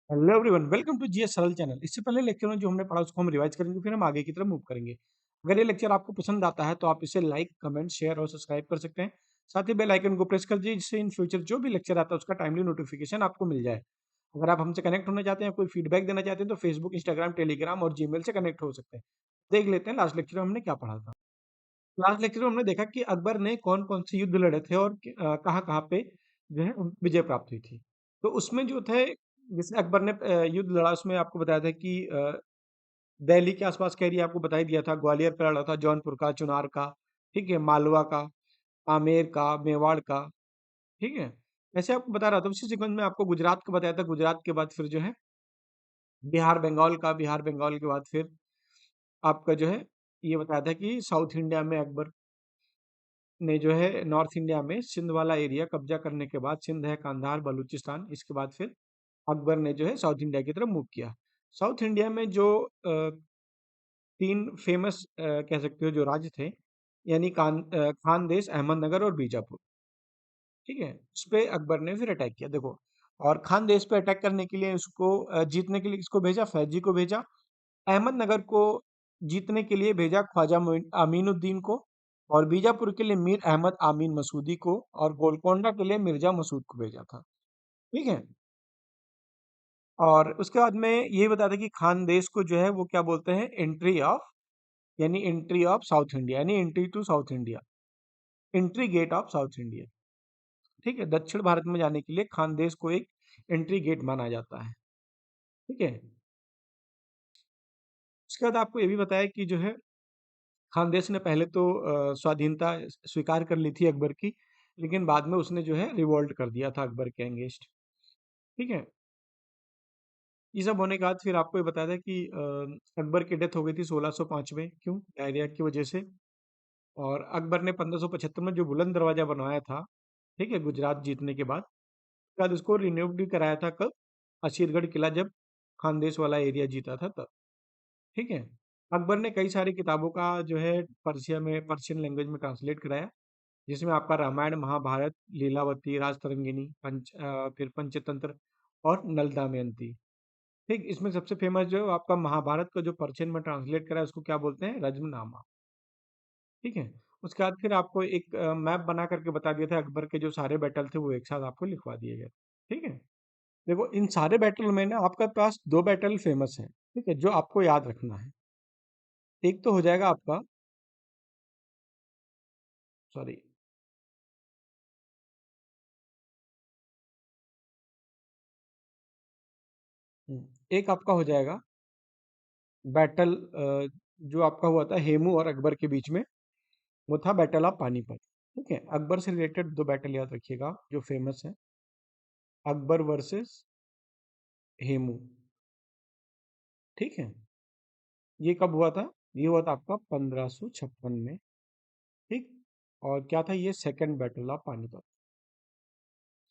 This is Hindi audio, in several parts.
Hello everyone, welcome to GS Saral channel. इससे पहले लेक्चर में जो हमने पढ़ा उसको हम रिवाइज करेंगे, फिर हम आगे की तरफ मूव करेंगे। अगर ये लेक्चर आपको पसंद आता है तो आप इसे लाइक, कमेंट, शेयर और सब्सक्राइब कर सकते हैं। साथ ही बेल आइकन को प्रेस कर दीजिए, जिससे इन फ्यूचर जो भी लेक्चर आता है उसका टाइमली नोटिफिकेशन आपको मिल जाए। अगर आप हमसे कनेक्ट होना चाहते हैं, कोई फीडबैक देना चाहते हैं तो फेसबुक, इंस्टाग्राम, टेलीग्राम और जीमेल से कनेक्ट हो सकते हैं। देख लेते हैं लास्ट लेक्चर में हमने क्या पढ़ा था। लास्ट लेक्चर में हमने देखा कि अकबर ने कौन कौन से युद्ध लड़े थे और कहाँ कहाँ पे जो है विजय प्राप्त हुई थी। तो उसमें जो थे, जैसे अकबर ने युद्ध लड़ा, उसमें आपको बताया था कि दिल्ली के आसपास का एरिया आपको बता ही दिया था। ग्वालियर का लड़ा था, जौनपुर का, चुनार का, ठीक है, मालवा का, आमेर का, मेवाड़ का, ठीक है। ऐसे आपको बता रहा था। उसी सीक्वेंस में आपको गुजरात का बताया था। गुजरात के बाद फिर जो है बिहार बंगाल का, बिहार बंगाल के बाद फिर आपका जो है ये बताया था कि साउथ इंडिया में अकबर ने जो है नॉर्थ इंडिया में सिंध वाला एरिया कब्जा करने के बाद, सिंध है, कांधार, बलूचिस्तान, इसके बाद फिर अकबर ने जो है साउथ इंडिया की तरफ मूव किया। साउथ इंडिया में जो तीन फेमस कह सकते हो जो राज्य थे, यानी खानदेश, अहमदनगर और बीजापुर, ठीक है। उस पे अकबर ने फिर अटैक किया, देखो। और खानदेश पे अटैक करने के लिए उसको जीतने के लिए किसको भेजा? फैजी को भेजा। अहमदनगर को जीतने के लिए भेजा ख्वाजा अमीनुद्दीन को। और बीजापुर के लिए मीर अहमद आमीन मसूदी को। और गोलकोंडा के लिए मिर्जा मसूद को भेजा था, ठीक है। और उसके बाद में ये बता दें कि खानदेश को जो है वो क्या बोलते हैं? एंट्री ऑफ, यानी एंट्री ऑफ साउथ इंडिया, यानी entry to south India, entry gate of south India, ठीक है। दक्षिण भारत में जाने के लिए खानदेश को एक एंट्री गेट माना जाता है, ठीक है। उसके बाद आपको ये भी बताया कि जो है खानदेश ने पहले तो स्वाधीनता स्वीकार कर ली थी अकबर की, लेकिन बाद में उसने जो है रिवोल्ट कर दिया था अकबर के अगेंस्ट, ठीक है। ये सब होने के बाद फिर आपको ये बताया था कि अकबर की डेथ हो गई थी 1605 में। क्यों? डायरिया की वजह से। और अकबर ने 1575 में जो बुलंद दरवाजा बनवाया था, ठीक है, गुजरात जीतने के बाद, उसके बाद उसको रिन्यूड भी कराया था। कब? असीरगढ़ किला जब खानदेश वाला एरिया जीता था तब, ठीक है। अकबर ने कई सारी किताबों का जो है पर्शियन लैंग्वेज में ट्रांसलेट कराया, जिसमें आपका रामायण, महाभारत, लीलावती, राजतरंगिणी, फिर पंचतंत्र और नल दमयंती, ठीक। इसमें सबसे फेमस जो आपका महाभारत का जो पर्शियन में ट्रांसलेट करा है उसको क्या बोलते हैं? रज्मनामा, ठीक है। उसके बाद फिर आपको एक मैप बना करके बता दिया था, अकबर के जो सारे बैटल थे वो एक साथ आपको लिखवा दिए गए, ठीक है। देखो, इन सारे बैटल में ना आपका पास दो बैटल फेमस है, ठीक है, जो आपको याद रखना है। एक तो हो जाएगा आपका, सॉरी, एक आपका हो जाएगा बैटल जो आपका हुआ था हेमू और अकबर के बीच में, वो था बैटल ऑफ पानीपत, ठीक है। अकबर से रिलेटेड दो बैटल याद रखिएगा जो फेमस है, अकबर वर्सेस हेमू, ठीक है। ये कब हुआ था? ये हुआ था आपका 1556 में, ठीक। और क्या था ये? Second battle of Panipat,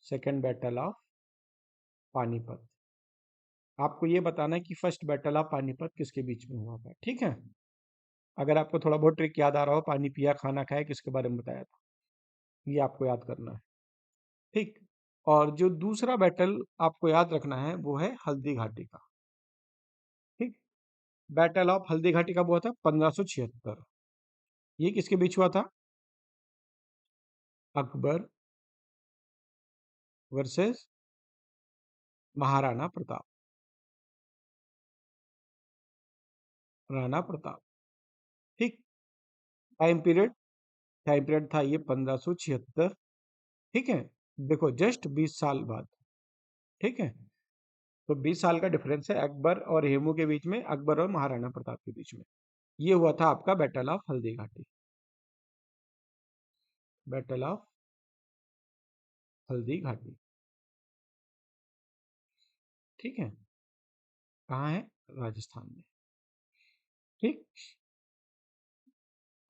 second battle of Panipat. आपको ये बताना है कि फर्स्ट बैटल ऑफ पानीपत किसके बीच में हुआ था, ठीक है। अगर आपको थोड़ा बहुत ट्रिक याद आ रहा हो, पानी पिया, खाना खाया, किसके बारे में बताया था, ये आपको याद करना है, ठीक। और जो दूसरा बैटल आपको याद रखना है वो है हल्दी घाटी का, ठीक। बैटल ऑफ हल्दी घाटी कब हुआ था? 1576। ये किसके बीच हुआ था? अकबर वर्सेस महाराणा प्रताप, राणा प्रताप, ठीक। टाइम पीरियड, टाइम पीरियड था ये 1576, ठीक है। देखो, जस्ट 20 साल बाद, ठीक है। तो 20 साल का डिफरेंस है अकबर और हेमू के बीच में, अकबर और महाराणा प्रताप के बीच में। ये हुआ था आपका battle of Haldi Ghati, battle of Haldi Ghati, ठीक है। कहाँ है? राजस्थान में, ठीक।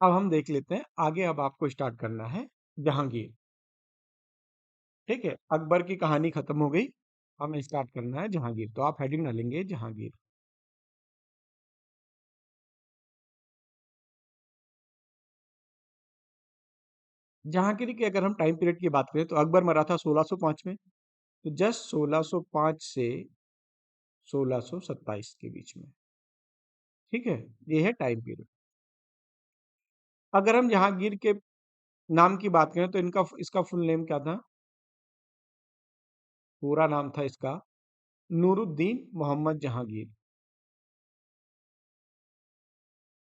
अब हम देख लेते हैं आगे। अब आपको स्टार्ट करना है जहांगीर, ठीक है। अकबर की कहानी खत्म हो गई, हमें स्टार्ट करना है जहांगीर। तो आप हेडिंग डालेंगे जहांगीर। जहांगीर की अगर हम टाइम पीरियड की बात करें तो अकबर मरा था 1605 में। तो जस्ट 1605 से 1627 के बीच में। ठीक है, ये है टाइम पीरियड। अगर हम जहांगीर के नाम की बात करें तो इनका इसका फुल नेम क्या था? पूरा नाम था इसका नूरुद्दीन मोहम्मद जहांगीर।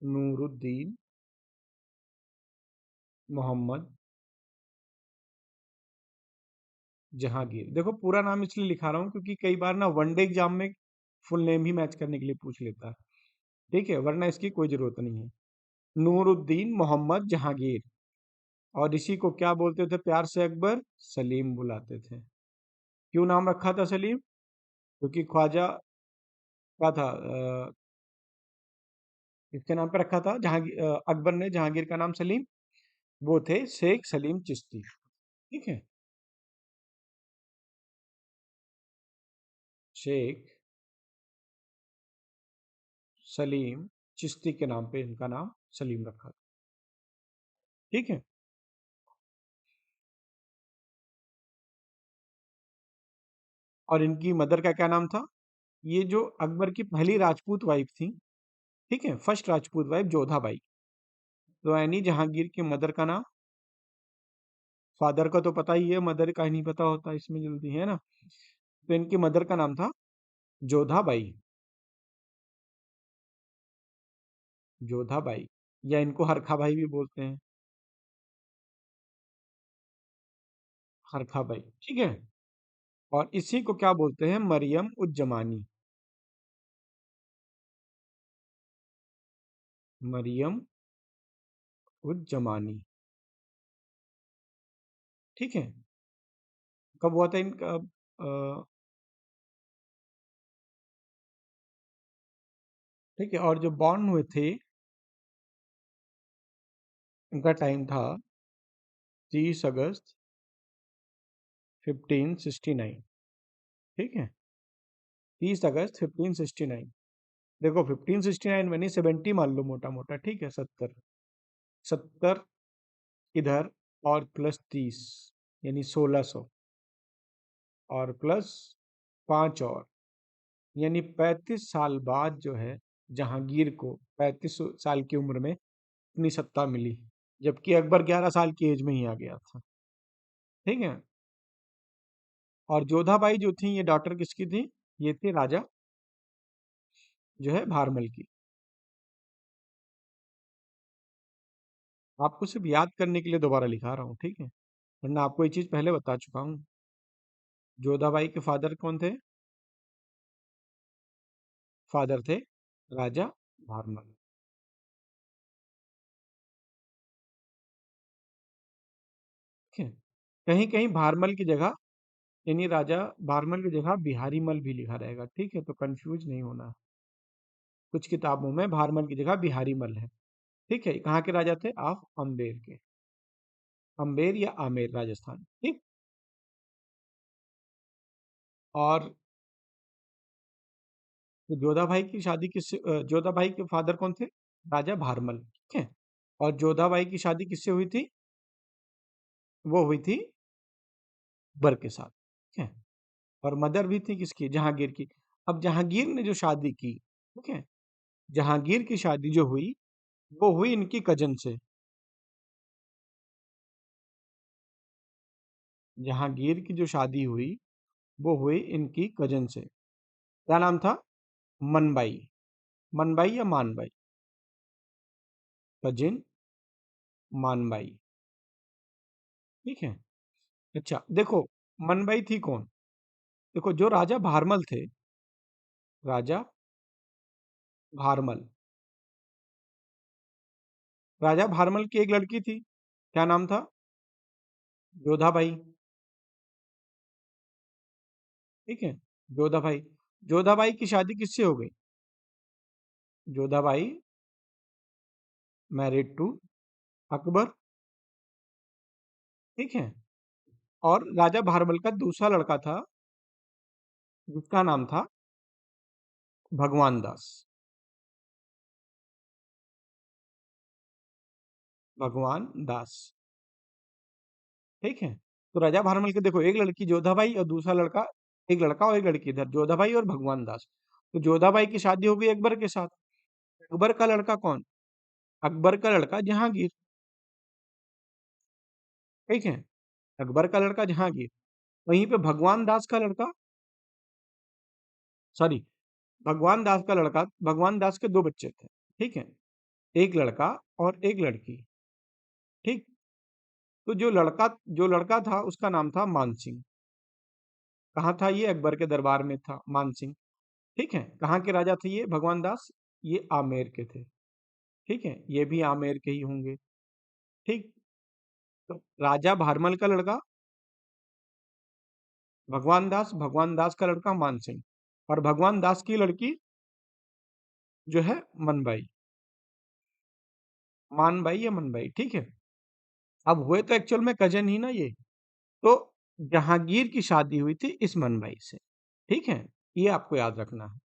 नूरुद्दीन मोहम्मद जहांगीर। देखो पूरा नाम इसलिए लिखा रहा हूँ क्योंकि कई बार ना वनडे एग्जाम में फुल नेम ही मैच करने के लिए पूछ लेता है। ठीक है, वरना इसकी कोई जरूरत नहीं है। नूरुद्दीन मोहम्मद जहांगीर। और इसी को क्या बोलते थे प्यार से अकबर? सलीम बुलाते थे। क्यों नाम रखा था सलीम? क्योंकि ख्वाजा क्या था, किसके नाम पे रखा था? जहांगीर, अकबर ने जहांगीर का नाम सलीम, वो थे शेख सलीम चिश्ती। ठीक है, शेख सलीम चिश्ती के नाम पे इनका नाम सलीम रखा था। ठीक है, और इनकी मदर का क्या नाम था? ये जो अकबर की पहली राजपूत वाइफ थी, ठीक है, first Rajput wife Jodha by. तो यानी जहांगीर की मदर का नाम, फादर का तो पता ही है, मदर का ही नहीं पता होता इसमें जल्दी, है ना? तो इनकी मदर का नाम था जोधा बाई। जोधा बाई, या इनको हरखा बाई भी बोलते हैं, हरखा बाई। ठीक है, और इसी को क्या बोलते हैं? मरियम उज जमानी। मरियम उज जमानी। ठीक है, कब हुआ था इनका? ठीक है, और जो बॉर्न हुए थे इनका टाइम था 30 अगस्त 1569। ठीक है, 30 अगस्त 1569। देखो 1569 मैंने 70 मान लो मोटा मोटा, ठीक है, 70। 70 इधर और प्लस 30 यानी 1600, और प्लस 5 और, यानी 35 साल बाद जो है जहांगीर को 35 साल की उम्र में अपनी सत्ता मिली, जबकि अकबर 11 साल की एज में ही आ गया था। ठीक है, और जोधाबाई जो थी ये डॉटर किसकी थी? ये थी राजा जो है भारमल की। आपको सिर्फ याद करने के लिए दोबारा लिखा रहा हूँ, ठीक है, वरना आपको ये चीज पहले बता चुका हूँ। जोधाबाई के फादर कौन थे? फादर थे राजा भारमल। ठीक है, कहीं कहीं भारमल की जगह, यानी राजा भारमल की जगह बिहारी मल भी लिखा रहेगा, ठीक है, तो कंफ्यूज नहीं होना। कुछ किताबों में भारमल की जगह बिहारी मल है। ठीक है, कहाँ के राजा थे? आप अम्बेर के। अम्बेर या आमेर राजस्थान। ठीक, और तो जोधा भाई की शादी किससे, जोधा भाई के फादर कौन थे? राजा भारमल। ठीक है, और जोधा बाई की शादी किससे हुई थी? वो हुई थी अकबर के साथ। ठीक है, और मदर भी थी किसकी? जहांगीर की। अब जहांगीर ने जो शादी की, ठीक है, जहांगीर की शादी जो हुई वो हुई इनकी कजन से। जहांगीर की जो शादी हुई वो हुई इनकी कजन से। क्या नाम था? मनबाई। मनबाई या मानबाई? कजिन मानबाई। ठीक है, अच्छा देखो, मनबाई थी कौन? देखो जो राजा भारमल थे, राजा भारमल, राजा भारमल की एक लड़की थी, क्या नाम था? जोधाबाई। ठीक है, जोधाबाई। जोधाबाई की शादी किससे हो गई? Jodhabai married to Akbar. ठीक है, और राजा भारमल का दूसरा लड़का था जिसका नाम था भगवान दास। भगवान दास। ठीक है, तो राजा भारमल के देखो एक लड़की जोधाबाई और दूसरा लड़का, एक लड़का और एक लड़की इधर, जोधाबाई और भगवान दास। तो जोधाबाई की शादी हो गई अकबर के साथ। अकबर का लड़का कौन? अकबर का लड़का जहांगीर। ठीक है, अकबर का लड़का जहांगीर। वहीं पे भगवान दास का लड़का, सॉरी, भगवान दास का लड़का, भगवान दास के दो बच्चे थे। ठीक है, एक लड़का और एक लड़की। ठीक। तो जो लड़का था उसका नाम था मान सिंह। कहाँ था ये? अकबर के दरबार में था मान सिंह। ठीक है, कहाँ के राजा थे ये भगवान दास? ये आमेर के थे। ठीक है, ये भी आमेर के ही होंगे। ठीक। तो राजा भारमल का लड़का भगवान दास का लड़का मान सिंह, और भगवान दास की लड़की जो है मनबाई, मानबाई या मनबाई। ठीक है, अब हुए तो एक्चुअल में कजन ही ना ये। तो जहांगीर की शादी हुई थी इस मनबाई से। ठीक है, ये आपको याद रखना है।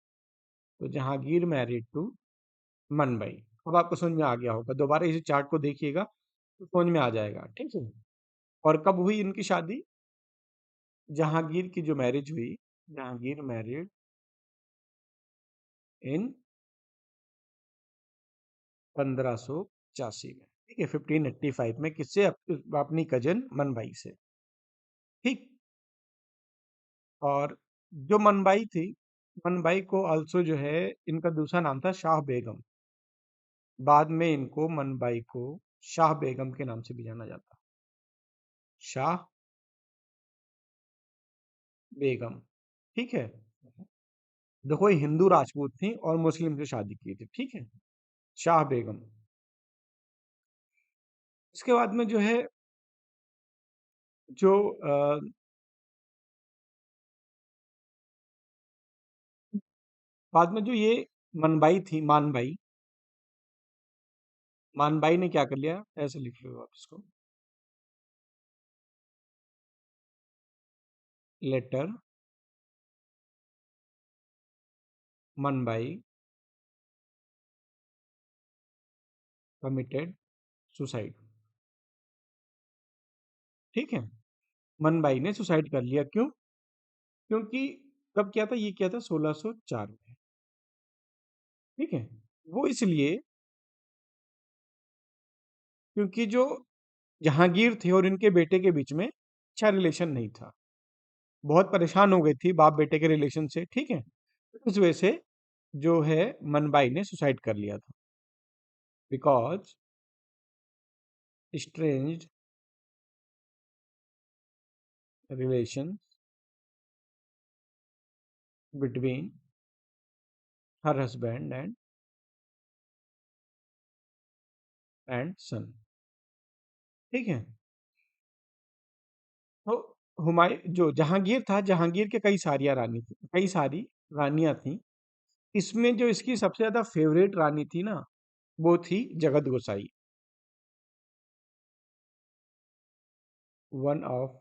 तो जहांगीर मैरिड टू मनबाई। अब आपको समझ में आ गया होगा, दोबारा इस चार्ट को देखिएगा तो समझ में आ जाएगा। ठीक है, और कब हुई इनकी शादी? जहांगीर की जो मैरिज हुई, जहांगीर मैरिड इन 1585 में। ठीक है, 1585 में किससे? अपनी कजन मनबाई से। ठीक। और जो मनबाई थी, मनबाई को ऑल्सो जो है, इनका दूसरा नाम था शाह बेगम। बाद में इनको मनबाई को शाह बेगम के नाम से भी जाना जाता। शाह बेगम। ठीक है, देखो ये हिंदू राजपूत थी और मुस्लिम से शादी की थी। ठीक है, शाह बेगम। इसके बाद में जो है, जो बाद में जो ये मनबाई थी, मानबाई, मानबाई ने क्या कर लिया? ऐसे लिख लो आप इसको, लेटर मनबाई कमिटेड सुसाइड। ठीक है, मनबाई ने सुसाइड कर लिया। क्यों? क्योंकि कब किया था? ये किया था 1604 में। ठीक है, वो इसलिए क्योंकि जो जहांगीर थे और इनके बेटे के बीच में अच्छा रिलेशन नहीं था। बहुत परेशान हो गई थी बाप बेटे के रिलेशन से। ठीक है, तो इस वजह से जो है मनबाई ने सुसाइड कर लिया था। Because strained relation between her husband and son. ठीक है, तो हुमायूं जो जहांगीर था, जहांगीर के कई सारी रानियां थी। इसमें जो इसकी सबसे ज्यादा फेवरेट रानी थी ना, वो थी Jagat Gosain. One of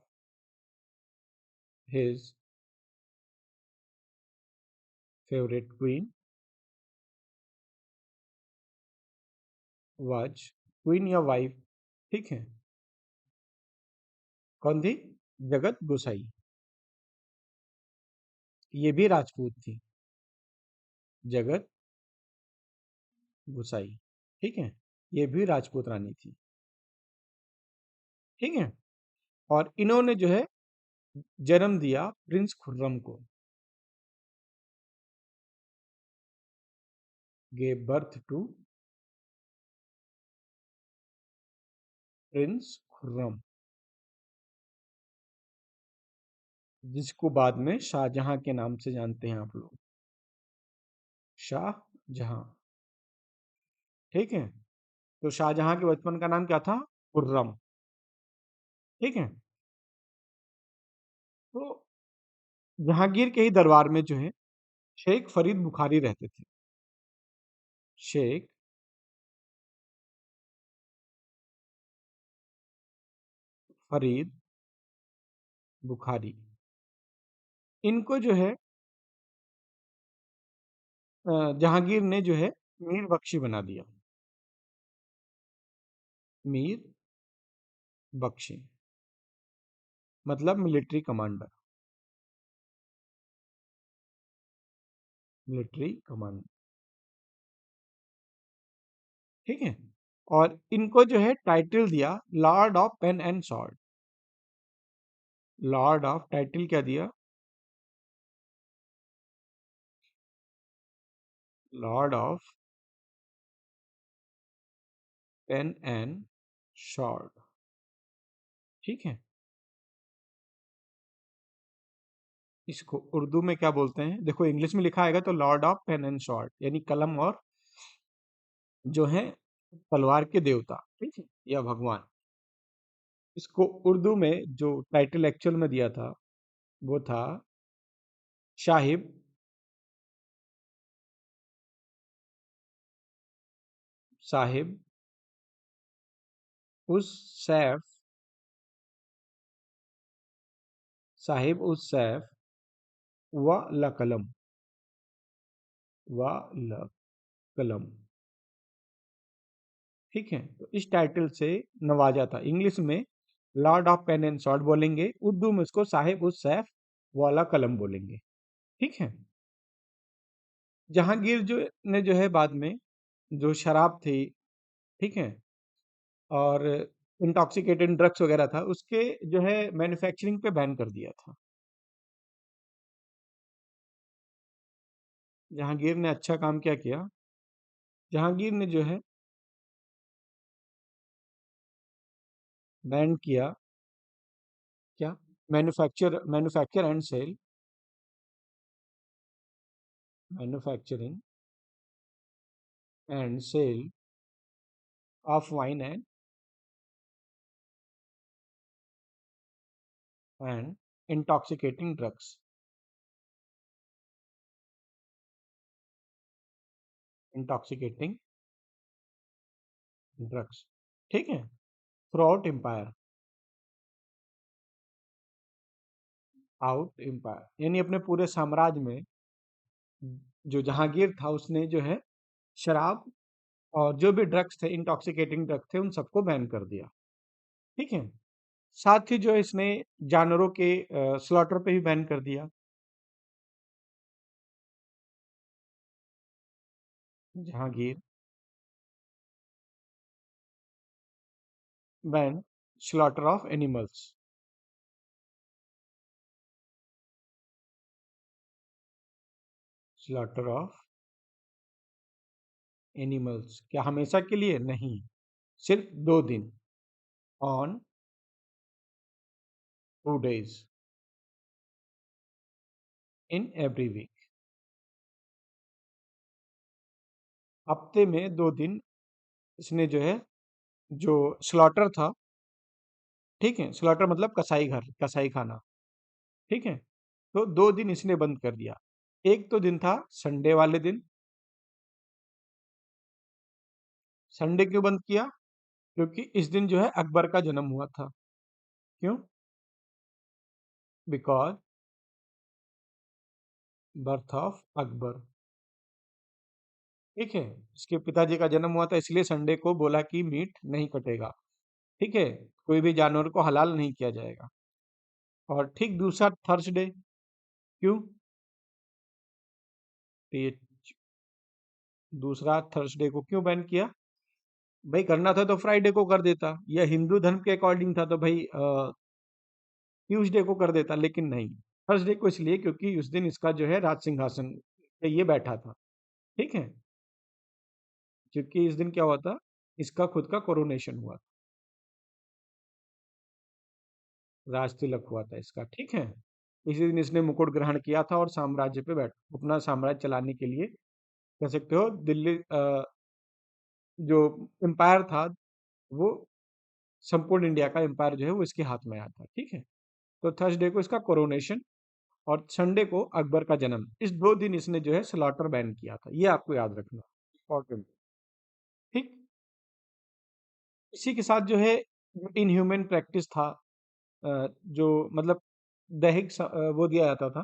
his favourite queen was, queen या वाइफ। ठीक है, कौन थी? जगत गोसाई। ये भी राजपूत थी, जगत गोसाई। ठीक है, ये भी राजपूत रानी थी। ठीक है, और इन्होंने जो है जन्म दिया प्रिंस खुर्रम को। Gave birth to prince Khurram, जिसको बाद में शाहजहां के नाम से जानते हैं आप लोग। शाहजहां। ठीक है, तो शाहजहां के बचपन का नाम क्या था? खुर्रम। ठीक है, तो जहांगीर के ही दरबार में जो है शेख फरीद बुखारी रहते थे। शेख फरीद बुखारी, इनको जो है जहांगीर ने जो है मीर बख्शी बना दिया। मीर बख्शी मतलब मिलिट्री कमांडर। मिलिट्री कमांड, ठीक है। और इनको जो है टाइटल दिया lord of pen and sword. Lord of title क्या दिया? Lord of pen and sword, ठीक है। इसको उर्दू में क्या बोलते हैं? देखो इंग्लिश में लिखा आएगा तो lord of pen and sword, यानी कलम और जो है तलवार के देवता, ठीक है, या भगवान। इसको उर्दू में जो टाइटल एक्चुअल में दिया था वो था साहिब, साहिब उस सैफ, साहिब उस सैफ व ल कलम, व ल कलम, ठीक है। तो इस टाइटल से नवाजा था। इंग्लिश में lord of pen and sword बोलेंगे, उर्दू में उसको साहिब उस सैफ वाला कलम बोलेंगे, ठीक है। जहांगीर जो ने जो है बाद में जो शराब थी, ठीक है, और इंटॉक्सिकेटेड ड्रग्स वगैरह था, उसके जो है मैन्युफैक्चरिंग पे बैन कर दिया था। जहांगीर ने अच्छा काम क्या किया? जहांगीर ने जो है बैन किया क्या? Manufacture and sale, manufacturing and sale of wine and intoxicating drugs, intoxicating drugs, ठीक है, throughout empire, out empire, यानी अपने पूरे साम्राज्य में जो जहांगीर था उसने जो है शराब और जो भी ड्रग्स थे, इंटॉक्सिकेटिंग ड्रग्स थे, उन सबको बैन कर दिया, ठीक है। साथ ही जो है इसने जानवरों के स्लॉटर पे भी बैन कर दिया। Jahangir ban slaughter of animals, slaughter of animals, क्या हमेशा के लिए? नहीं, सिर्फ 2 दिन, on 2 days in every week. हफ्ते में 2 दिन इसने जो है जो स्लॉटर था, ठीक है, स्लॉटर मतलब कसाई घर, कसाई खाना, ठीक है। तो 2 दिन इसने बंद कर दिया। एक तो दिन था संडे वाले दिन। संडे क्यों बंद किया? क्योंकि इस दिन जो है अकबर का जन्म हुआ था। क्यों? बिकॉज बर्थ ऑफ अकबर, ठीक है। इसके पिताजी का जन्म हुआ था, इसलिए संडे को बोला कि मीट नहीं कटेगा, ठीक है, कोई भी जानवर को हलाल नहीं किया जाएगा। और ठीक दूसरा थर्सडे, क्यों? तो ये दूसरा थर्सडे को क्यों बैन किया? भाई करना था तो फ्राइडे को कर देता, या हिंदू धर्म के अकॉर्डिंग था तो भाई ट्यूसडे को कर देता, लेकिन नहीं, थर्सडे को इसलिए क्योंकि उस दिन इसका जो है राज सिंहासन पे ये बैठा था, ठीक है। क्योंकि इस दिन क्या हुआ था, इसका खुद का कोरोनेशन हुआ था, राज तिलक हुआ था इसका, ठीक है। इसी दिन इसने मुकुट ग्रहण किया था और साम्राज्य पे बैठ अपना साम्राज्य चलाने के लिए, कह सकते हो दिल्ली जो एम्पायर था वो संपूर्ण इंडिया का एम्पायर जो है वो इसके हाथ में आया था, ठीक है। तो थर्सडे को इसका कोरोनेशन और संडे को अकबर का जन्म, इस 2 दिन इसने जो है स्लॉटर बैन किया था, ये आपको याद रखना इम्पोर्टेंट, ठीक। इसी के साथ जो है इनह्यूमन प्रैक्टिस था, जो मतलब वो दिया जाता था,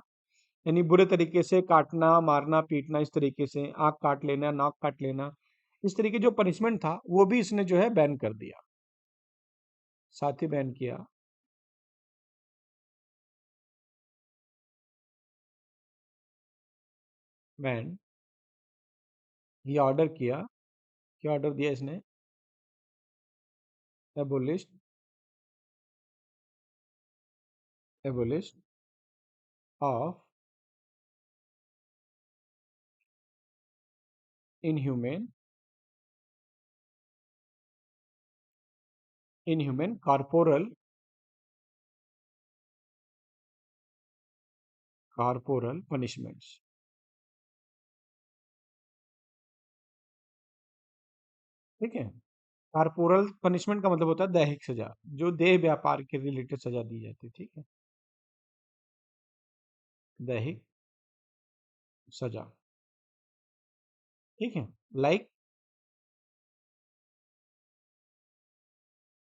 यानी बुरे तरीके से काटना, मारना, पीटना, इस तरीके से आँख काट लेना, नाक काट लेना, इस तरीके जो पनिशमेंट था वो भी इसने जो है बैन कर दिया, साथ ही बैन किया। मैन, ये ऑर्डर किया, क्या ऑर्डर दिया इसने? Abolish, abolish of inhuman, inhuman corporal, corporal punishments. ठीक है, कॉर्पोरल पनिशमेंट का मतलब होता है दैहिक सजा, जो देह व्यापार के रिलेटेड सजा दी जाती है। ठीक है, दैहिक सजा। ठीक है, लाइक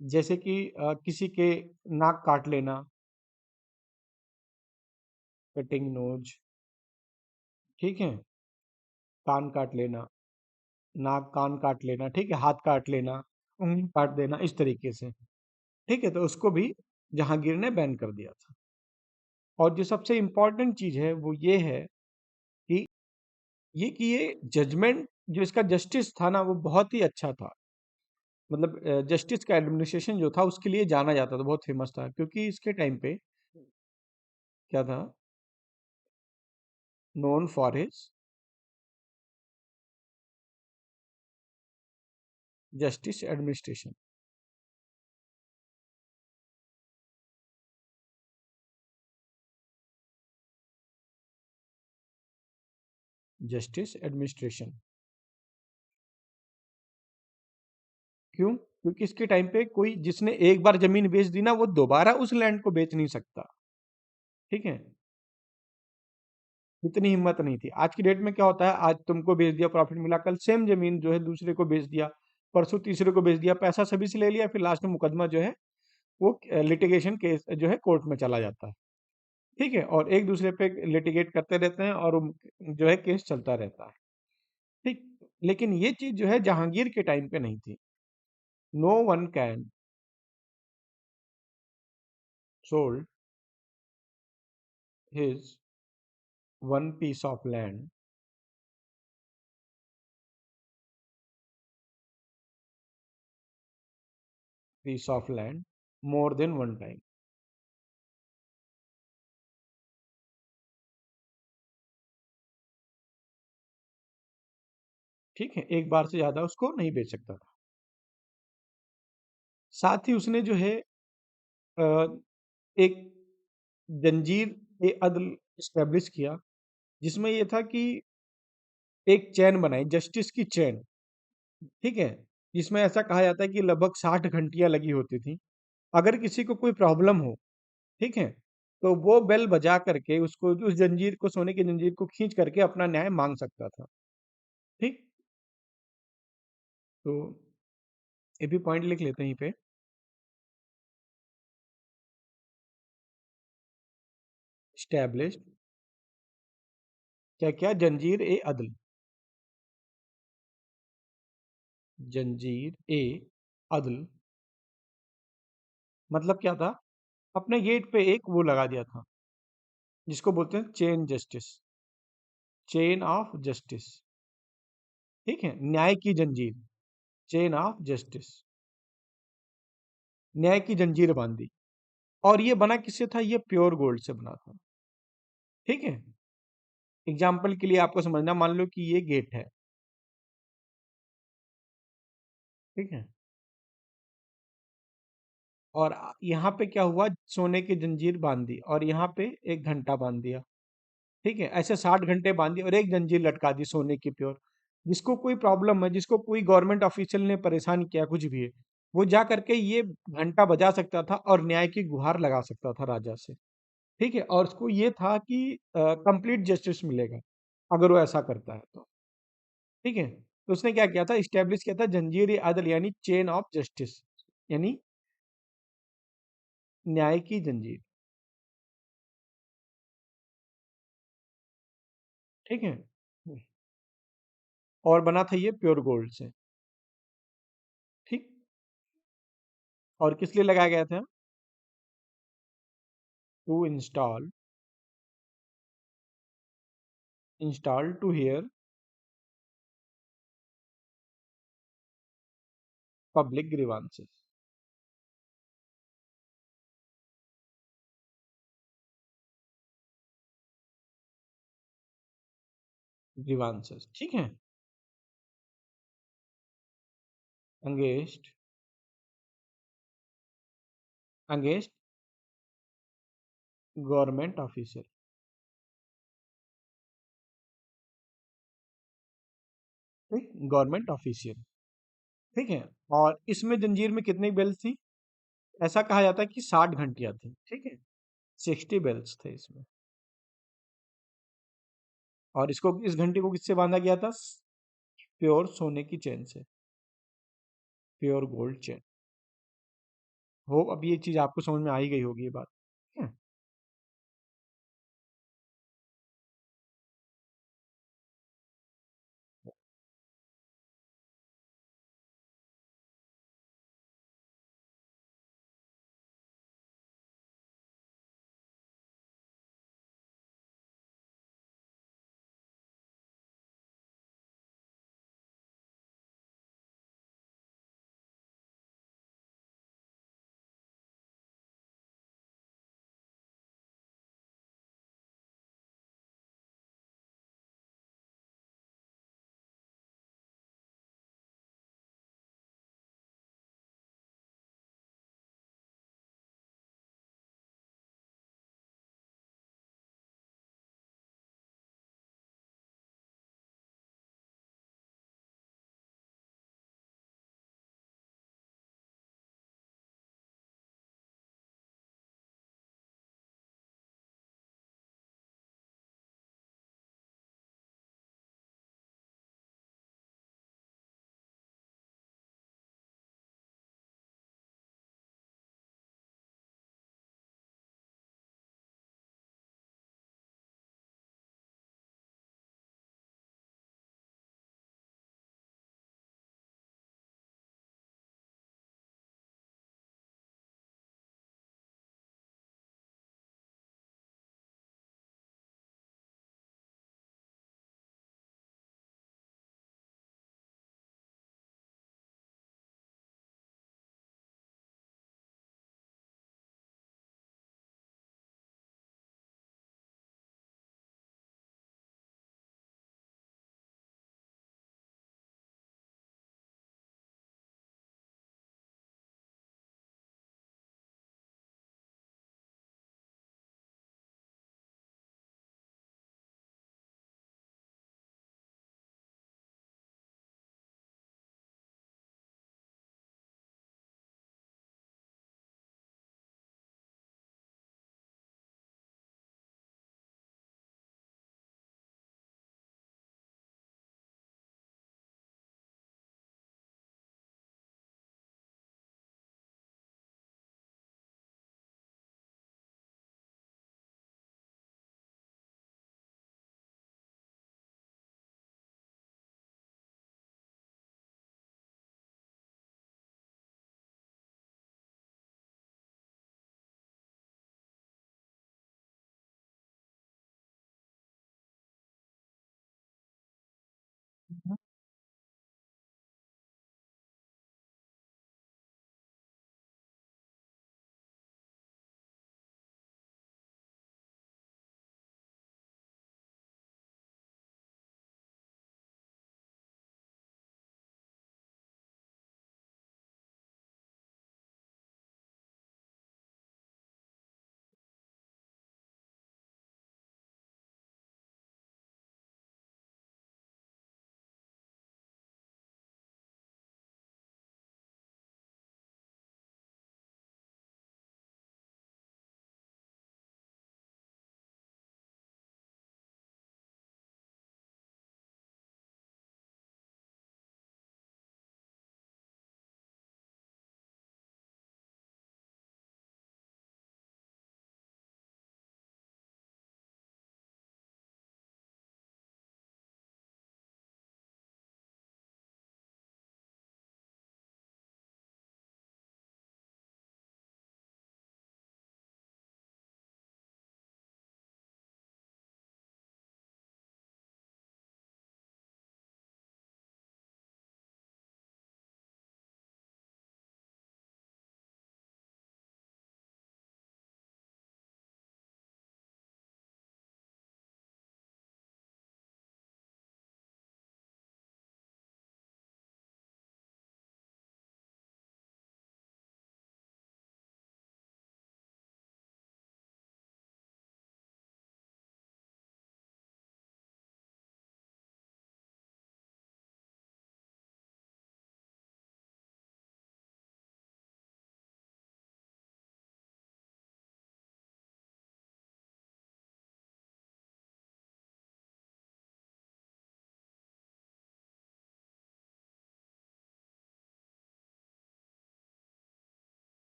जैसे कि किसी के नाक काट लेना, कटिंग नोज। ठीक है, कान काट लेना, नाक कान काट लेना। ठीक है, हाथ काट लेना, उंगली काट देना, इस तरीके से। ठीक है, तो उसको भी जहांगीर ने बैन कर दिया था। और जो सबसे इम्पोर्टेंट चीज है वो ये है कि ये जजमेंट, जो इसका जस्टिस था ना, वो बहुत ही अच्छा था। मतलब जस्टिस का एडमिनिस्ट्रेशन जो था उसके लिए जाना जाता था, बहुत फेमस था, क्योंकि इसके टाइम पे क्या था, known for his justice administration. Justice administration क्यों? क्योंकि इसके टाइम पे कोई जिसने एक बार जमीन बेच दी ना, वो दोबारा उस लैंड को बेच नहीं सकता। ठीक है, इतनी हिम्मत नहीं थी। आज की डेट में क्या होता है, आज तुमको बेच दिया, प्रॉफिट मिला, कल सेम जमीन जो है दूसरे को बेच दिया, परसों तीसरे को बेच दिया, पैसा सभी से ले लिया, फिर लास्ट में मुकदमा जो है वो लिटिगेशन केस जो है कोर्ट में चला जाता है। ठीक है, और एक दूसरे पे लिटिगेट करते रहते हैं, और जो है केस चलता रहता है। ठीक, लेकिन ये चीज जो है जहांगीर के टाइम पे नहीं थी। No one can sold his one piece of land, piece of land more than one time. ठीक है, एक बार से ज्यादा उसको नहीं बेच सकता था। साथ ही उसने जो है अ, एक जंजीर ए अदल इस्टेब्लिश किया, जिसमें ये था कि एक चैन बनाई, जस्टिस की चैन। ठीक है, जिसमें ऐसा कहा जाता है कि लगभग 60 घंटियां लगी होती थी। अगर किसी को कोई प्रॉब्लम हो, ठीक है, तो वो बेल बजा करके उसको, उस जंजीर को, सोने की जंजीर को खींच करके अपना न्याय मांग सकता था। ठीक, तो ये भी पॉइंट लिख लेते हैं यहीं पे। स्टैब्लिश्ड, क्या क्या, जंजीर ए अदल, जंजीर ए अदल मतलब क्या था, अपने गेट पे एक वो लगा दिया था, जिसको बोलते हैं chain justice, chain of justice. ठीक है, न्याय की जंजीर, चेन ऑफ जस्टिस, न्याय की जंजीर बांधी। और ये बना किससे था, ये प्योर गोल्ड से बना था। ठीक है, एग्जाम्पल के लिए आपको समझना, मान लो कि ये गेट है। ठीक है, और यहाँ पे क्या हुआ, सोने की जंजीर बांध दी, और यहाँ पे एक घंटा बांध दिया। ठीक है, ऐसे 60 घंटे बांधी और एक जंजीर लटका दी सोने की प्योर। जिसको कोई प्रॉब्लम है, जिसको कोई गवर्नमेंट ऑफिशियल ने परेशान किया, कुछ भी है, वो जा करके ये घंटा बजा सकता था और न्याय की गुहार लगा सकता था राजा से। ठीक है, और उसको ये था कि कंप्लीट जस्टिस मिलेगा अगर वो ऐसा करता है तो। ठीक है, तो उसने क्या किया था, इस्टेब्लिश किया था जंजीर ए अदल, यानी चेन ऑफ जस्टिस, यानी न्याय की जंजीर। ठीक है, और बना था ये प्योर गोल्ड से। ठीक, और किस लिए लगाया गया था, to install install to hear public grievances. Grievances, ठीक है। Against against government officer. ठीक, गवर्नमेंट ऑफिशियल। ठीक है। और इसमें जंजीर में कितनी बेल्स थी? ऐसा कहा जाता है कि 60 घंटियां थी, ठीक है। 60 बेल्स थे इसमें। और इसको, इस घंटी को किससे बांधा गया था? प्योर सोने की चेन से, प्योर गोल्ड चेन। हो, अब ये चीज आपको समझ में आ ही गई होगी ये बात, ठीक है।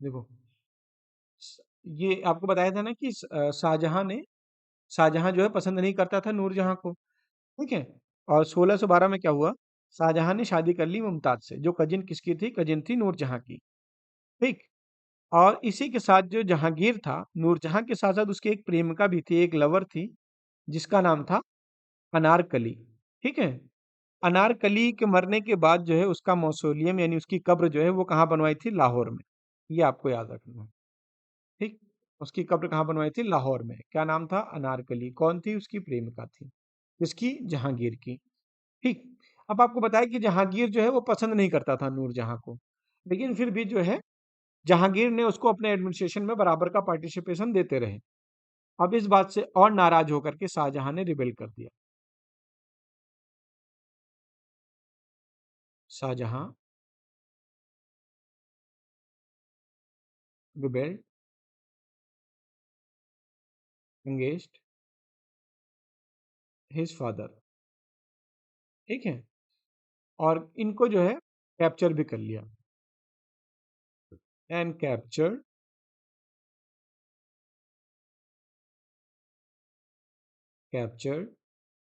देखो, ये आपको बताया था ना कि शाहजहां जो है पसंद नहीं करता था नूरजहां को, ठीक है। और 1612 में क्या हुआ, शाहजहां ने शादी कर ली मुमताज से, जो कजिन किसकी थी, कजिन थी नूरजहां की, ठीक। और इसी के साथ जो जहांगीर था, नूरजहां के साथ साथ उसकी एक प्रेमिका भी थी, एक लवर थी, जिसका नाम था अनारकली, ठीक है। अनारकली के मरने के बाद जो है उसका मौसोलियम यानी उसकी कब्र जो है वो कहाँ बनवाई थी, लाहौर में। ये आपको याद रखना है, ठीक। उसकी कब्र कहाँ बनवाई थी, लाहौर में। क्या नाम था, अनारकली। कौन थी, उसकी प्रेमिका थी, किसकी, जहांगीर की, ठीक। अब आपको बताया कि जहांगीर जो है वो पसंद नहीं करता था नूरजहां को, लेकिन फिर भी जो है जहांगीर ने उसको अपने एडमिनिस्ट्रेशन में बराबर का पार्टिसिपेशन देते रहे। अब इस बात से और नाराज होकर के शाहजहां ने रिबेल कर दिया। Shahjahan rebelled against his father, ठीक है। और इनको जो है कैप्चर भी कर लिया, and capture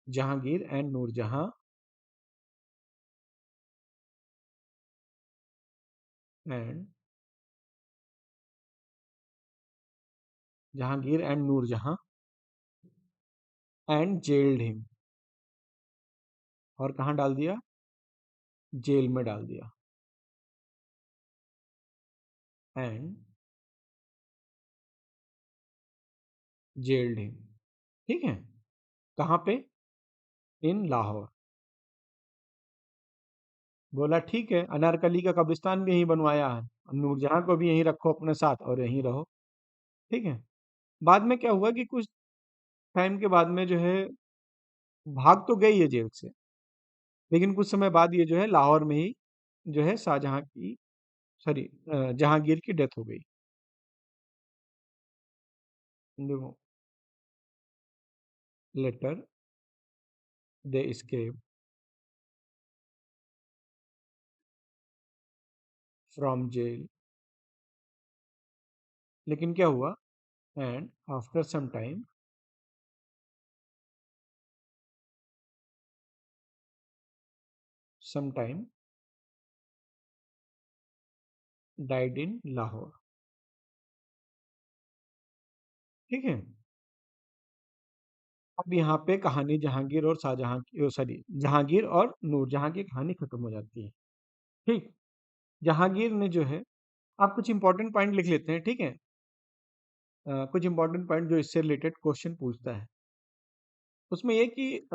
Jahangir and Nurjahan and Jahangir and Nurjahan and jailed him, और कहाँ डाल दिया, जेल में डाल दिया। एंड जेल्ड हिम, ठीक है। कहाँ पे, इन लाहौर। बोला ठीक है, अनारकली का कब्रिस्तान भी यहीं बनवाया है, नूरजहां को भी यहीं रखो अपने साथ और यहीं रहो, ठीक है। बाद में क्या हुआ कि कुछ टाइम के बाद में जो है भाग तो गई है जेल से, लेकिन कुछ समय बाद ये जो है लाहौर में ही जो है शाहजहां की, सॉरी, जहांगीर की डेथ हो गई। देखो, later they escape from jail, लेकिन क्या हुआ, and after some time died in Lahore, ठीक है। अब यहाँ पे कहानी जहांगीर और शाहजहां की, सॉरी, जहांगीर और नूरजहां की कहानी खत्म हो जाती है, ठीक। जहांगीर ने जो है, आप कुछ इंपॉर्टेंट पॉइंट लिख लेते हैं, ठीक है। कुछ इंपॉर्टेंट पॉइंट जो इससे रिलेटेड क्वेश्चन पूछता है, उसमें ये कि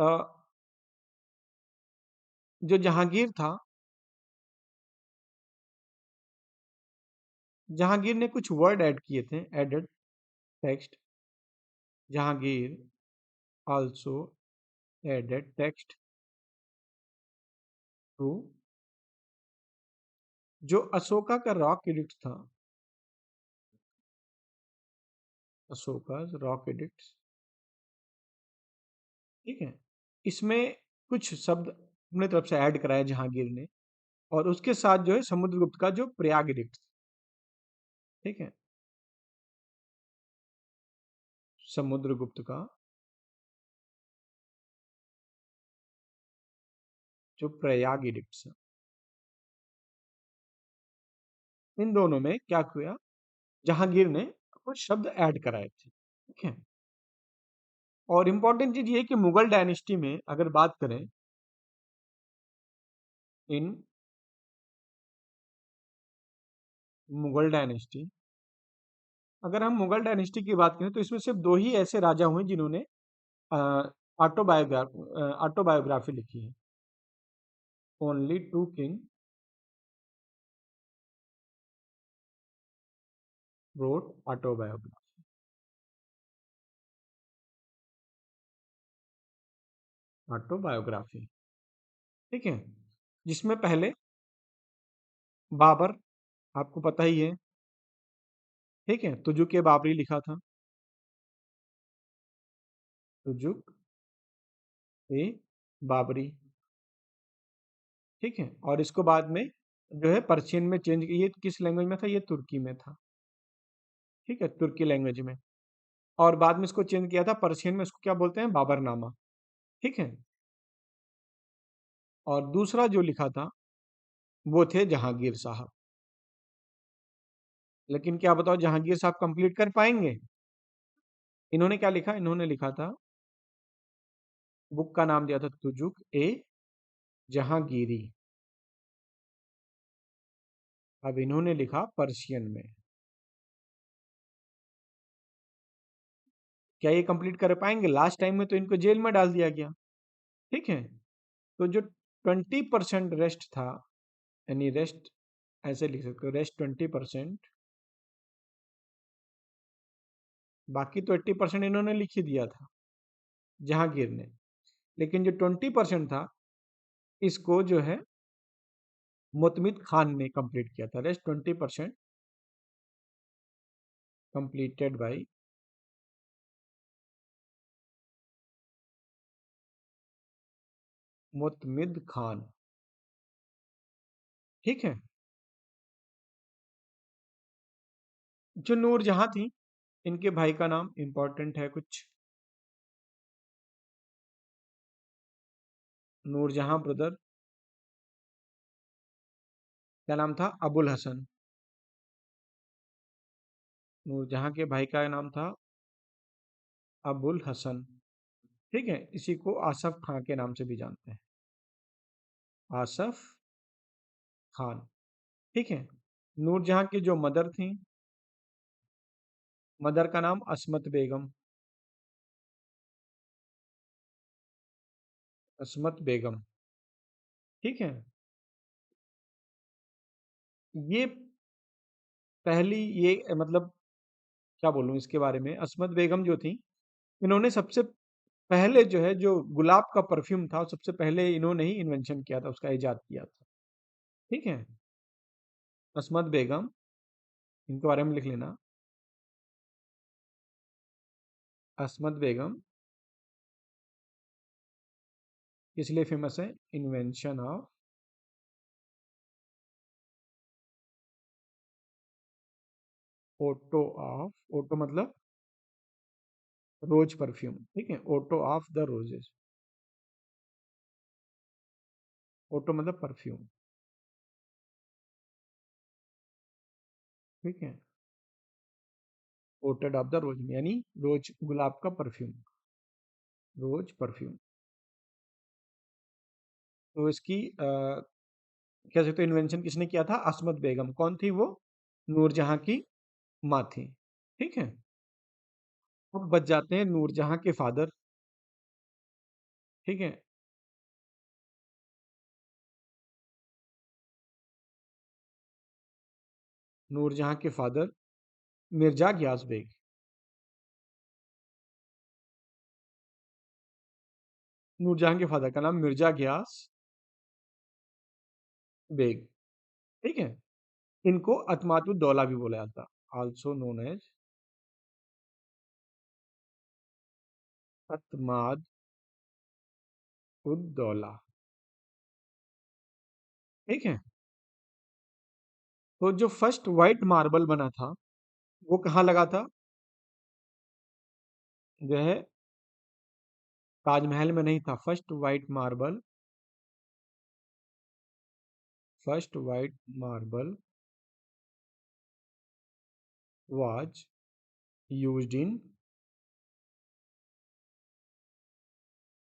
जो जहांगीर था, जहांगीर ने कुछ वर्ड ऐड किए थे, added text, Jahangir also added text to जो अशोका का रॉक एडिक्ट था, अशोका रॉक एडिक्ट, ठीक है। इसमें कुछ शब्द अपने तरफ से ऐड कराया जहांगीर ने, और उसके साथ जो है समुद्रगुप्त का जो प्रयाग एडिक्ट, ठीक है, समुद्रगुप्त का जो प्रयाग एडिक्ट है, इन दोनों में क्या किया, जहांगीर ने कुछ शब्द ऐड कराए थे, ठीक है। और इंपॉर्टेंट चीज ये है कि मुगल डायनेस्टी में अगर बात करें, इन मुगल डायनेस्टी, अगर हम मुगल डायनेस्टी की बात करें तो इसमें सिर्फ दो ही ऐसे राजा हुए जिन्होंने ऑटोबायोग्राफी लिखी है। Only two king wrote autobiography, autobiography, ठीक है। जिसमें पहले बाबर, आपको पता ही है, ठीक है, तुजुक ए बाबरी लिखा था, तुजुक ए बाबरी, ठीक है। और इसको बाद में जो है पर्शियन में चेंज, ये किस लैंग्वेज में था, ये तुर्की में था। ठीक है, तुर्की लैंग्वेज में। और बाद में इसको चेंज किया था पर्शियन में, इसको क्या बोलते हैं, बाबरनामा। ठीक है। और दूसरा जो लिखा था वो थे जहांगीर साहब। लेकिन क्या बताओ जहांगीर साहब कंप्लीट कर पाएंगे? इन्होंने क्या लिखा, इन्होंने लिखा था, बुक का नाम दिया था तुजुक ए जहांगीरी। अब इन्होंने लिखा पर्शियन में। क्या ये कंप्लीट कर पाएंगे? लास्ट टाइम में तो इनको जेल में डाल दिया गया। ठीक है। तो जो 20% रेस्ट था, यानी रेस्ट ऐसे लिख सकते हो, रेस्ट 20%, बाकी तो 80% इन्होंने लिख ही दिया था जहांगीर ने। लेकिन जो 20% था, इसको जो है मुतमिद खान ने कंप्लीट किया था। Rest 20% completed by Mutamid Khan. ठीक है। जो नूरजहां थी, इनके भाई का नाम इंपॉर्टेंट है कुछ। नूरजहां ब्रदर, क्या नाम था, अबुल हसन। नूरजहां के भाई का नाम था अबुल हसन। ठीक है। इसी को आसफ खां के नाम से भी जानते हैं, आसफ खान। ठीक है। नूरजहां की जो मदर थी, मदर का नाम असमत बेगम। असमत बेगम। ठीक है। ये पहली, ये मतलब क्या बोलूं इसके बारे में, असमत बेगम जो थी, इन्होंने सबसे पहले जो है, जो गुलाब का परफ्यूम था, सबसे पहले इन्होंने ही इन्वेंशन किया था, उसका इजाद किया था। ठीक है। असमत बेगम, इनके बारे में लिख लेना। असमत बेगम किस लिए फेमस है? Invention of, otto of, otto मतलब रोज परफ्यूम। ठीक है, otto of the roses. Otto मतलब परफ्यूम। ठीक है। ओटेड ऑफ द रोज यानी रोज गुलाब का परफ्यूम, रोज परफ्यूम। तो इसकी कह सकते हो इन्वेंशन किसने किया था? असमत बेगम। कौन थी वो? नूरजहां की माँ थी। ठीक है। अब बच जाते हैं नूरजहां के फादर। ठीक है। नूरजहां के फादर मिर्जा गयास बेग। नूरजहां के फादर का नाम मिर्जा गयास बेग। ठीक है। इनको अतमातुद्दौला भी बोला जाता, आल्सो नोन एज अतमाद-उद-दौला। ठीक है। तो जो फर्स्ट व्हाइट मार्बल बना था, वो कहाँ लगा था? जो है ताजमहल में नहीं था। First white marble, first white marble was used in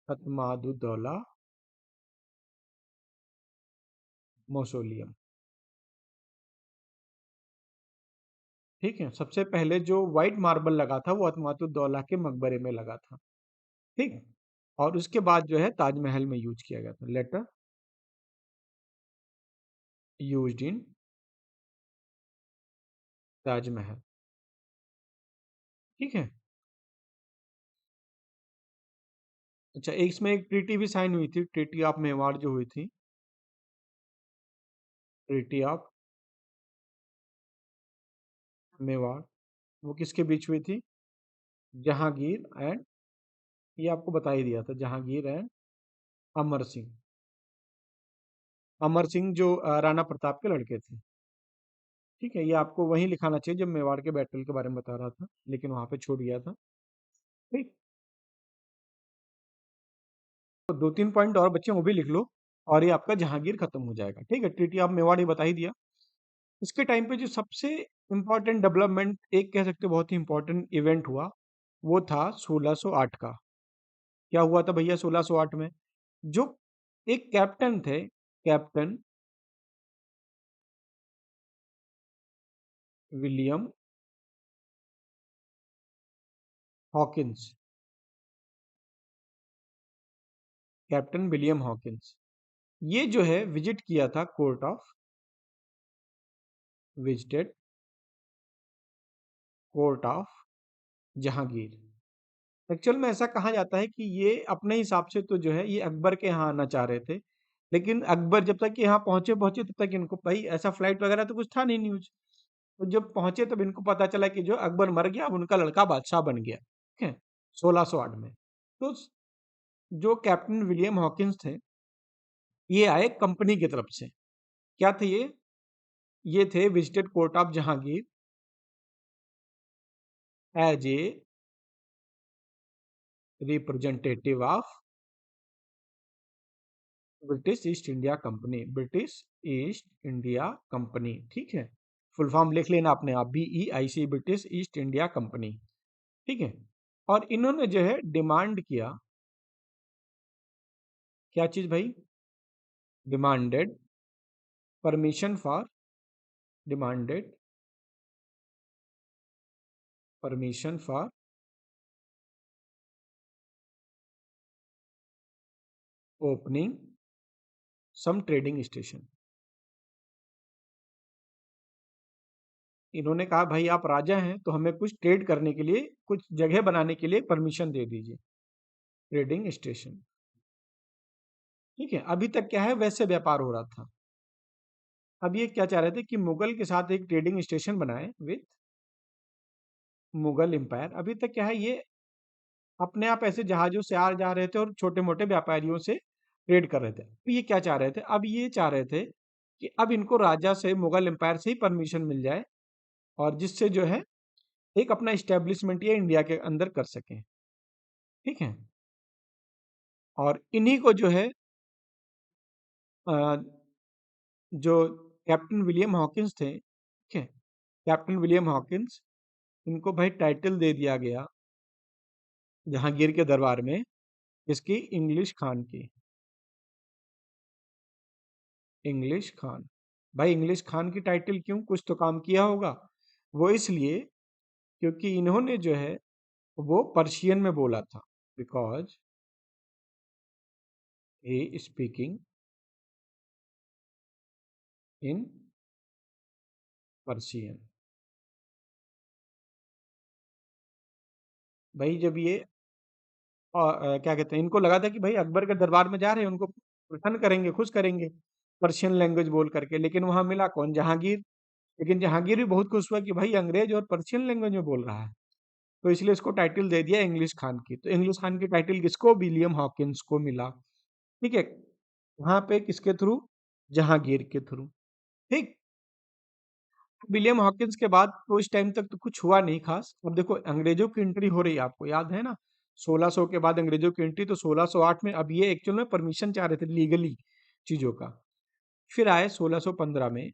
Itmaduddaulah mausoleum. ठीक है। सबसे पहले जो व्हाइट मार्बल लगा था, वो अतमातुद्दौला के मकबरे में लगा था। ठीक है। और उसके बाद जो है ताजमहल में यूज किया गया था। Later used in Taj Mahal. ठीक है। अच्छा, एक इसमें एक ट्रीटी भी साइन हुई थी, ट्रीटी ऑफ मेवाड़ जो हुई थी। ट्रीटी ऑफ मेवाड़, वो किसके बीच हुई थी? जहांगीर एंड, ये आपको बता ही दिया था, जहांगीर एंड अमर सिंह। अमर सिंह जो राणा प्रताप के लड़के थे। ठीक है, ये आपको वहीं लिखाना चाहिए जब मेवाड़ के बैटल के बारे में बता रहा था, लेकिन वहां पे छूट गया था। ठीक, तो 2-3 पॉइंट और बच्चे वो भी लिख लो, और ये आपका जहांगीर खत्म हो जाएगा। ठीक है, ट्रीटी ऑफ मेवाड़ ये बता ही दिया। इसके टाइम पे जो सबसे इम्पोर्टेंट डेवलपमेंट, एक कह सकते हो बहुत ही इम्पोर्टेंट इवेंट हुआ, वो था 1608 का। क्या हुआ था भैया 1608 में? जो एक कैप्टन थे, captain William Hawkins, captain William Hawkins, ये जो है विजिट किया था court of, visited court of Jahangir. Actual में ऐसा कहा जाता है कि ये अपने हिसाब से तो जो है ये अकबर के यहाँ आना चाह रहे थे, लेकिन अकबर जब तक यहाँ पहुंचे पहुंचे तब तक इनको भाई ऐसा फ्लाइट वगैरह तो कुछ था नहीं न्यूज। तो जब पहुंचे तब इनको पता चला कि जो अकबर मर गया, अब उनका लड़का बादशाह बन गया। ठीक है, 1608 में। तो जो कैप्टन विलियम हॉकिंस थे, ये आए कंपनी की तरफ से। क्या थे ये थे visited court of Jahangir as a representative of British East India company, British East India company. ठीक है, फुल फॉर्म लिख लेना अपने आप, BEIC, British East India company. ठीक है, और इन्होंने जो है डिमांड किया, क्या चीज भाई? Demanded permission for, demanded permission for opening some trading station. इन्होंने कहा भाई आप राजा हैं तो हमें कुछ ट्रेड करने के लिए, कुछ जगह बनाने के लिए परमिशन दे दीजिए, ट्रेडिंग स्टेशन। ठीक है, अभी तक क्या है, वैसे व्यापार हो रहा था। अब ये क्या चाह रहे थे कि मुगल के साथ एक ट्रेडिंग स्टेशन बनाए विथ मुगल एम्पायर। अभी तक क्या है, ये अपने आप ऐसे जहाजों से आ जा रहे थे और छोटे मोटे व्यापारियों से ट्रेड कर रहे थे। तो ये क्या चाह रहे थे, अब ये चाह रहे थे कि अब इनको राजा से, मुगल एम्पायर से ही परमिशन मिल जाए, और जिससे जो है एक अपना इस्टेब्लिशमेंट ये इंडिया के अंदर कर सकें। ठीक है, और इन्हीं को जो है अ, जो कैप्टन विलियम हॉकिंस थे, ठीक है, कैप्टन विलियम हॉकिंस, इनको भाई टाइटल दे दिया गया जहांगीर के दरबार में, इसकी इंग्लिश खान की, इंग्लिश खान। भाई इंग्लिश खान की टाइटल क्यों? कुछ तो काम किया होगा। वो इसलिए क्योंकि इन्होंने जो है वो पर्शियन में बोला था, because he speaking in Persian. भाई जब ये क्या कहते हैं, इनको लगा था कि भाई अकबर के दरबार में जा रहे हैं, उनको प्रसन्न करेंगे, खुश करेंगे पर्शियन लैंग्वेज बोल करके, लेकिन वहां मिला कौन? जहांगीर। लेकिन जहांगीर भी बहुत खुश हुआ कि भाई अंग्रेज और पर्शियन लैंग्वेज में बोल रहा है, तो इसलिए इसको टाइटल दे दिया इंग्लिश खान की। तो इंग्लिश खान की टाइटल किसको? विलियम हॉकिंस को मिला। ठीक है, वहां पे किसके थ्रू? जहांगीर के थ्रू। ठीक, विलियम हॉकिंस के बाद तो इस टाइम तक तो कुछ हुआ नहीं खास। अब देखो अंग्रेजों की एंट्री हो रही है, आपको याद है ना, 1600 के बाद अंग्रेजों की एंट्री, तो 1608 में अब ये एक्चुअल में परमिशन चाह रहे थे लीगली चीजों का। फिर आए 1615 में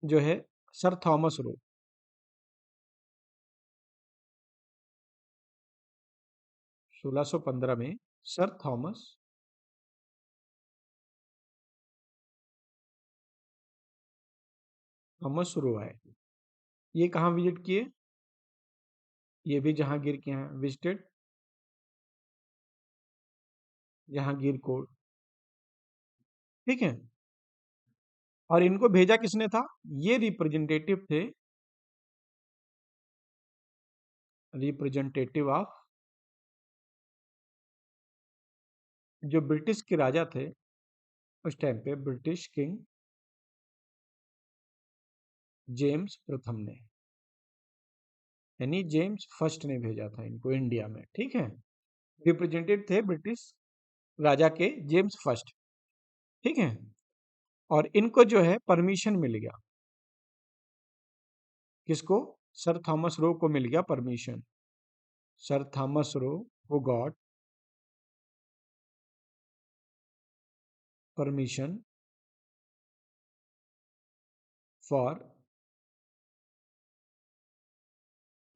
जो है सर थॉमस रो, 1615 में सर थॉमस रो आए। ये कहाँ विजिट किए? ये भी जहांगीर के यहाँ विजिटेड, जहांगीर कोर्ट। ठीक है, और इनको भेजा किसने था? ये रिप्रेजेंटेटिव थे, रिप्रेजेंटेटिव ऑफ, जो ब्रिटिश के राजा थे उस टाइम पे, ब्रिटिश किंग जेम्स प्रथम ने, यानी जेम्स फर्स्ट ने भेजा था इनको इंडिया में। ठीक है, रिप्रेजेंटेटिव थे ब्रिटिश राजा के जेम्स फर्स्ट। ठीक है। और इनको जो है परमिशन मिल गया, किसको? सर थॉमस रो को मिल गया permission. Sir Thomas Roe who got permission for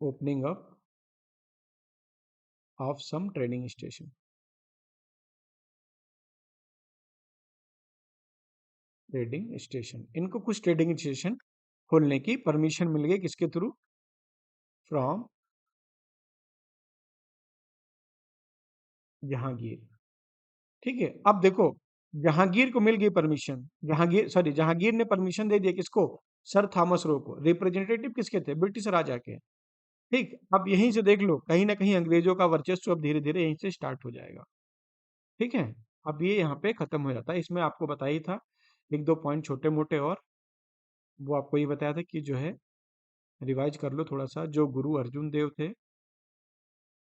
opening up of some trading station। Trading station, इनको कुछ ट्रेडिंग स्टेशन खोलने की परमिशन मिल गई, किसके थ्रू? फ्रॉम जहांगीर। ठीक है, अब देखो, जहांगीर को मिल गई परमिशन, जहांगीर ने परमिशन दे दिया, किसको? सर थॉमस रो को। रिप्रेजेंटेटिव किसके थे? ब्रिटिश राजा के। ठीक, अब यहीं से देख लो, कहीं ना कहीं अंग्रेजों का वर्चस्व अब धीरे धीरे यहीं से स्टार्ट हो जाएगा। ठीक है, अब ये यहाँ पे खत्म हो जाता है। इसमें आपको बताया ही था, एक दो पॉइंट छोटे मोटे, और वो आपको ये बताया था कि जो है रिवाइज कर लो थोड़ा सा। जो गुरु अर्जुन देव थे,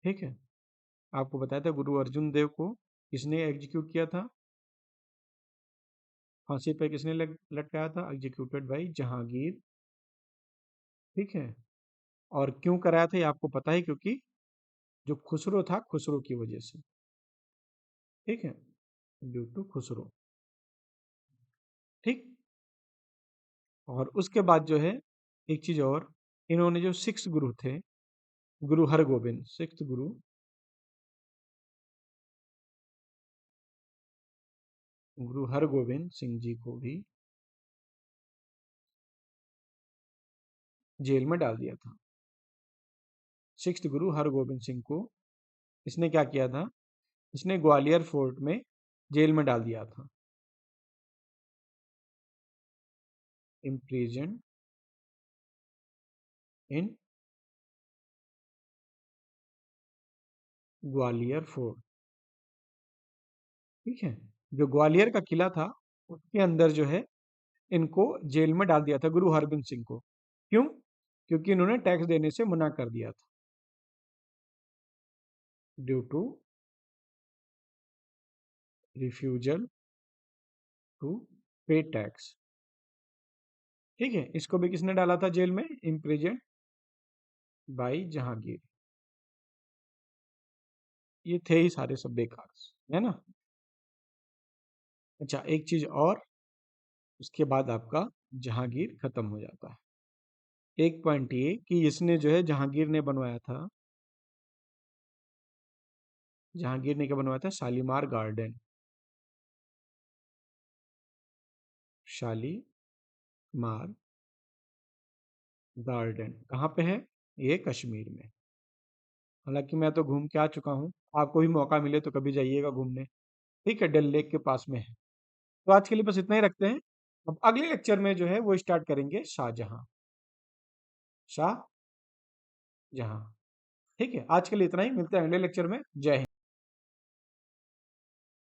ठीक है, आपको बताया था गुरु अर्जुन देव को किसने एग्जीक्यूट किया था? फांसी पे किसने लटकाया था? Executed by Jahangir. ठीक है, और क्यों कराया था ये आपको पता है, क्योंकि जो खुसरो था, खुसरो की वजह से। ठीक है, ड्यू टू खुसरो। ठीक, और उसके बाद जो है एक चीज और, इन्होंने जो सिक्स गुरु थे, गुरु हरगोबिंद, सिक्स गुरु, गुरु हरगोबिंद सिंह जी को भी जेल में डाल दिया था। सिक्स गुरु हरगोबिंद सिंह को इसने क्या किया था? इसने ग्वालियर फोर्ट में जेल में डाल दिया था। इम्प्रिजन इन ग्वालियर फोर्ट। ठीक है, जो ग्वालियर का किला था उसके अंदर जो है इनको जेल में डाल दिया था, गुरु हरगोबिंद सिंह को। क्यों? क्योंकि इन्होंने टैक्स देने से मना कर दिया था, ड्यू टू रिफ्यूजल टू पे टैक्स। ठीक है, इसको भी किसने डाला था जेल में? Imprison by Jahangir. ये थे ही सारे सब बेकार, है ना। अच्छा, एक चीज और, उसके बाद आपका जहांगीर खत्म हो जाता है। एक पॉइंट ये कि इसने जो है जहांगीर ने बनवाया था, जहांगीर ने क्या बनवाया था? शालीमार गार्डन। शालीमार गार्डन कहाँ पे है? ये कश्मीर में। हालांकि मैं तो घूम के आ चुका हूँ, आपको भी मौका मिले तो कभी जाइएगा घूमने। ठीक है, डल लेक के पास में है। तो आज के लिए बस इतना ही रखते हैं। अब अगले लेक्चर में जो है वो स्टार्ट करेंगे शाहजहां। शाहजहां। ठीक है, आज के लिए इतना ही, मिलते हैं अगले लेक्चर में। जय हिंद।